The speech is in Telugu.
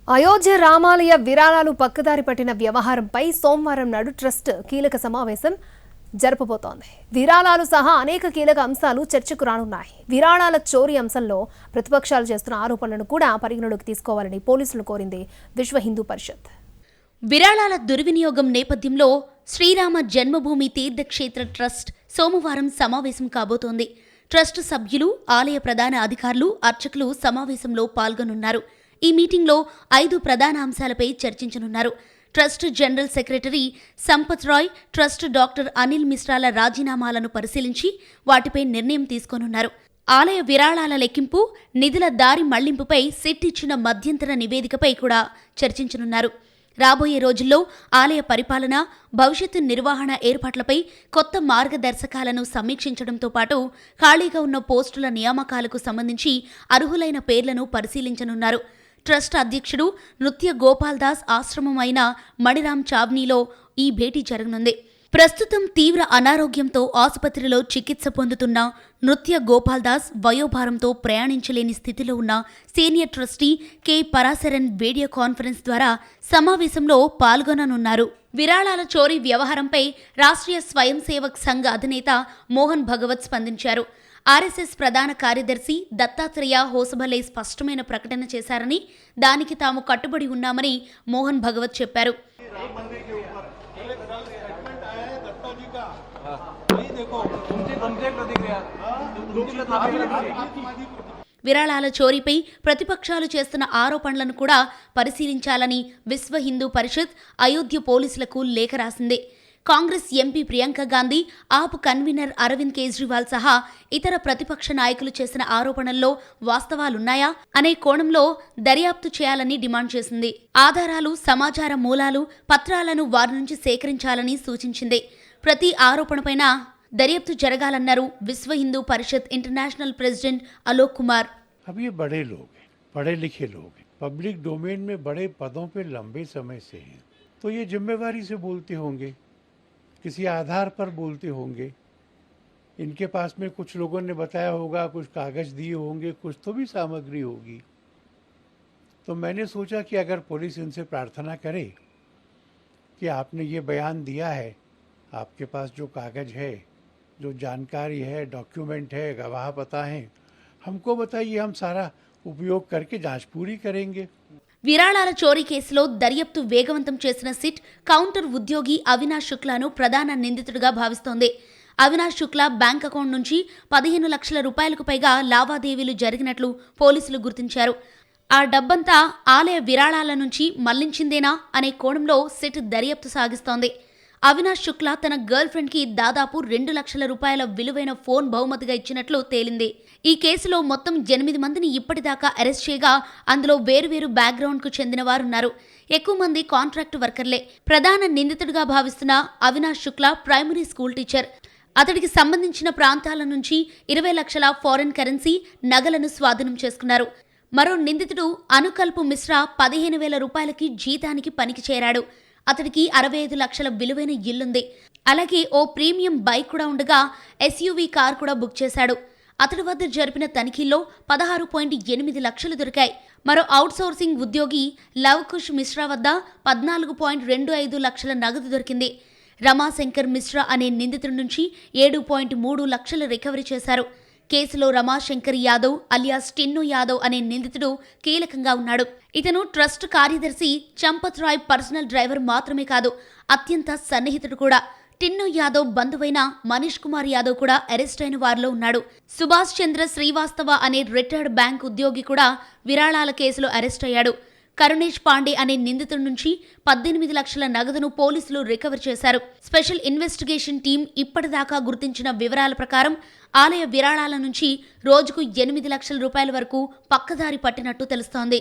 అయోధ్య రామాలయ విరాళాలు పక్కదారి పట్టిన వ్యవహారంపై సోమవారం నాడు ట్రస్ట్ కీలక సమావేశం జరపబోతోంది. విరాళాలు సహా అనేక కీలక అంశాలు చర్చకు రానున్నాయి. విరాళాల చోరీ అంశంలో ప్రతిపక్షాలు చేస్తున్న ఆరోపణలను కూడా పరిగణలోకి తీసుకోవాలని పోలీసులు కోరింది విశ్వ హిందూ పరిషత్. విరాళాల దుర్వినియోగం నేపథ్యంలో శ్రీరామ జన్మభూమి తీర్థక్షేత్ర ట్రస్ట్ సోమవారం సమావేశం కాబోతోంది. ట్రస్ట్ సభ్యులు, ఆలయ ప్రధాన అధికారులు, అర్చకులు సమావేశంలో పాల్గొనున్నారు. ఈ మీటింగ్లో 5 ప్రధాన అంశాలపై చర్చించనున్నారు. Trust general secretary Sampat Rai, trust doctor Anil మిశ్రాల రాజీనామాలను పరిశీలించి వాటిపై నిర్ణయం తీసుకోనున్నారు. ఆలయ విరాళాల లెక్కింపు, నిధుల దారి మళ్లింపుపై సిట్ ఇచ్చిన మధ్యంతర నివేదికపై కూడా చర్చించనున్నారు. రాబోయే రోజుల్లో ఆలయ పరిపాలన, భవిష్యత్తు నిర్వహణ ఏర్పాట్లపై కొత్త మార్గదర్శకాలను సమీక్షించడంతో పాటు ఖాళీగా ఉన్న పోస్టుల నియామకాలకు సంబంధించి అర్హులైన పేర్లను పరిశీలించనున్నారు. ట్రస్ట్ అధ్యక్షుడు నృత్య గోపాల్దాస్ ఆశ్రమం అయిన మణిరామ్ చావ్నీలో ఈ భేటీ జరగనుంది. ప్రస్తుతం తీవ్ర అనారోగ్యంతో ఆసుపత్రిలో చికిత్స పొందుతున్న నృత్య గోపాల్దాస్ వయోభారంతో ప్రయాణించలేని స్థితిలో ఉన్న senior trustee K Parasaran video conference ద్వారా సమావేశంలో పాల్గొననున్నారు. విరాళాల చోరీ వ్యవహారంపై రాష్ట్రీయ స్వయం సేవక్ సంఘ్ అధినేత మోహన్ భగవత్ స్పందించారు. ఆర్ఎస్ఎస్ ప్రధాన కార్యదర్శి దత్తాత్రేయ హోసబలే స్పష్టమైన ప్రకటన చేశారని, దానికి తాము కట్టుబడి ఉన్నామని మోహన్ భగవత్ చెప్పారు. విరాళాల చోరీపై ప్రతిపక్షాలు చేస్తున్న ఆరోపణలను కూడా పరిశీలించాలని విశ్వ హిందూ పరిషత్ అయోధ్య పోలీసులకు లేఖ రాసింది. కాంగ్రెస్ ఎంపీ ప్రియాంక గాంధీ, ఆప్ కన్వీనర్ అరవింద్ కేజ్రీవాల్ సహా ఇతర ప్రతిపక్ష నాయకులు చేసిన ఆరోపణల్లో వాస్తవాలున్నాయా అనే కోణంలో దర్యాప్తు చేయాలని డిమాండ్ చేసింది. ఆధారాలు, సమాచార మూలాలు, పత్రాలను వారి నుంచి సేకరించాలని సూచించింది. ప్రతి ఆరోపణపైన దర్యాప్తు జరగాలన్నారు విశ్వ హిందూ పరిషత్ ఇంటర్నేషనల్ ప్రెసిడెంట్ అలోక్ కుమార్. अब ये बड़े लोग हैं, पढ़े लिखे लोग हैं, पब्लिक डोमेन में बड़े पदों पे लंबे समय से हैं, तो ये जिम्मेवारी से बोलते होंगे, किसी आधार पर बोलते होंगे. इनके पास में कुछ लोगों ने बताया होगा, कुछ कागज दिए होंगे, कुछ तो भी सामग्री होगी. तो मैंने सोचा कि अगर पुलिस इनसे प्रार्थना करे कि आपने ये बयान दिया है, आपके पास जो कागज है, जो जानकारी है, डॉक्यूमेंट है, गवाह पता है, हमको बताइए, हम सारा उपयोग करके जांच पूरी करेंगे. విరాళాల చోరీ కేసులో దర్యాప్తు వేగవంతం చేసిన సిట్ కౌంటర్ ఉద్యోగి అవినాష్ శుక్లాను ప్రధాన నిందితుడిగా భావిస్తోంది. అవినాష్ శుక్లా బ్యాంక్ అకౌంట్ నుంచి 15 లక్షల రూపాయలకు పైగా లావాదేవీలు జరిగినట్లు పోలీసులు గుర్తించారు. ఆ డబ్బంతా ఆలయ విరాళాల నుంచి మళ్లించిందేనా అనే కోణంలో సిట్ దర్యాప్తు సాగిస్తోంది. అవినాష్ శుక్లా తన గర్ల్ ఫ్రెండ్ కి దాదాపు 2 లక్షల రూపాయల విలువైన ఫోన్ బహుమతిగా ఇచ్చినట్లు తేలింది. ఈ కేసులో మొత్తం 8 మందిని ఇప్పటిదాకా అరెస్ట్ చేయగా అందులో వేరువేరు బ్యాక్గ్రౌండ్ కు చెందిన వారున్నారు. ఎక్కువ మంది కాంట్రాక్ట్ వర్కర్లే. ప్రధాన నిందితుడిగా భావిస్తున్న Avinash Shukla primary school teacher. అతడికి సంబంధించిన ప్రాంతాల నుంచి 20 లక్షల ఫారెన్ కరెన్సీ, నగలను స్వాధీనం చేసుకున్నారు. మరో నిందితుడు అనుకల్ప్ మిశ్రా 15,000 రూపాయలకి జీతానికి పనికి చేరాడు. అతడికి 65 లక్షల విలువైన ఇల్లుంది. అలాగే ఓ ప్రీమియం బైక్ కూడా ఉండగా ఎస్యూవీ కార్ కూడా బుక్ చేశాడు. అతడి వద్ద జరిపిన తనిఖీల్లో 16.8 లక్షలు దొరికాయి. మరో అవుట్సోర్సింగ్ ఉద్యోగి లవకుష్ మిశ్రా వద్ద 14.25 లక్షల నగదు దొరికింది. రమాశంకర్ మిశ్రా అనే నిందితుడి నుంచి 7.3 లక్షలు రికవరీ చేశారు. కేసులో రమాశంకర్ యాదవ్ అలియాస్ టిన్ను యాదవ్ అనే నిందితుడు కీలకంగా ఉన్నాడు. ఇతను ట్రస్ట్ కార్యదర్శి చంపత్ రాయ్ పర్సనల్ డ్రైవర్ మాత్రమే కాదు, అత్యంత సన్నిహితుడు కూడా. టిన్ను యాదవ్ బంధువైన మనీష్ కుమార్ యాదవ్ కూడా అరెస్ట్ అయిన వారిలో ఉన్నాడు. సుభాష్ చంద్ర శ్రీవాస్తవ అనే రిటైర్డ్ బ్యాంక్ ఉద్యోగి కూడా విరాళాల కేసులో అరెస్ట్ అయ్యాడు. కరుణేష్ పాండే అనే నిందితుడి నుంచి 18 లక్షల నగదును పోలీసులు రికవర్ చేశారు. స్పెషల్ ఇన్వెస్టిగేషన్ టీం ఇప్పటిదాకా గుర్తించిన వివరాల ప్రకారం ఆలయ విరాళాల నుంచి రోజుకు 8 లక్షల రూపాయల వరకు పక్కదారి పట్టినట్టు తెలుస్తోంది.